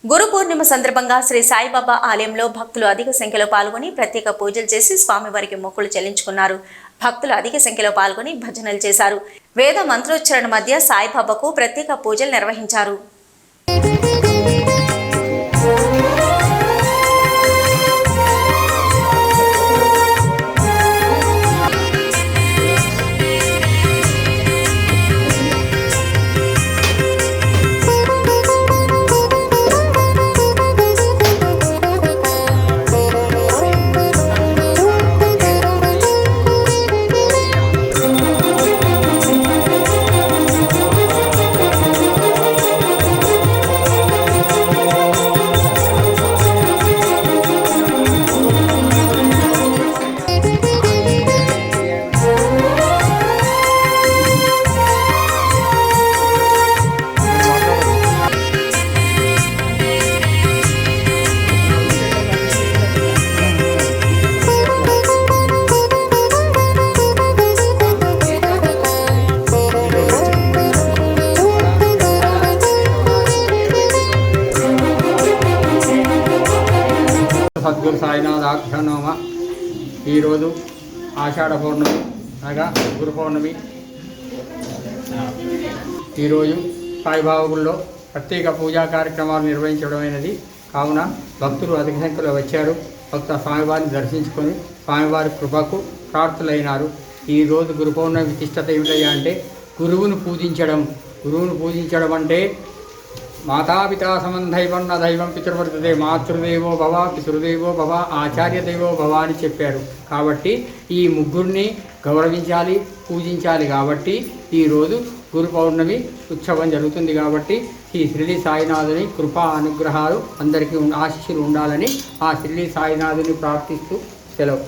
గురు పూర్ణిమ సందర్భంగా శ్రీ సాయిబాబా ఆలయంలో భక్తులు అధిక సంఖ్యలో పాల్గొని ప్రత్యేక పూజలు చేసి స్వామివారికి మొక్కులు చెల్లించుకున్నారు. భక్తులు అధిక సంఖ్యలో పాల్గొని భజనలు చేశారు. వేద మంత్రోచ్చరణ మధ్య సాయిబాబాకు ప్రత్యేక పూజలు నిర్వహించారు. సద్గురు సాయినాథాఖ్యనోమ. ఈరోజు ఆషాఢ పౌర్ణమి అనగా గురు పౌర్ణమి. ఈరోజు సాయిబాబుల్లో ప్రత్యేక పూజా కార్యక్రమాలు నిర్వహించడమైనది. కావున భక్తులు అధిక సంఖ్యలో వచ్చారు. భక్త స్వామివారిని దర్శించుకొని స్వామివారి కృపకు ప్రార్థులైనారు. ఈరోజు గురు పౌర్ణమి విశిష్టత ఏమిటయ్యా అంటే గురువును పూజించడం. గురువును పూజించడం అంటే మాతాపితా సమంధైవన్న దైవం పితృవర్తతే, మాతృదేవో భవ, పితృదేవో భవ, ఆచార్యదేవో భవ అని చెప్పారు. కాబట్టి ఈ ముగ్గురిని గౌరవించాలి, పూజించాలి. కాబట్టి ఈరోజు గురు పౌర్ణమి ఉత్సవం జరుగుతుంది. కాబట్టి ఈ షిరిడి సాయినాథుని కృపా అనుగ్రహాలు అందరికీ ఆశీస్సులు ఉండాలని ఆ షిరిడి సాయినాథుని ప్రార్థిస్తూ సెలవు.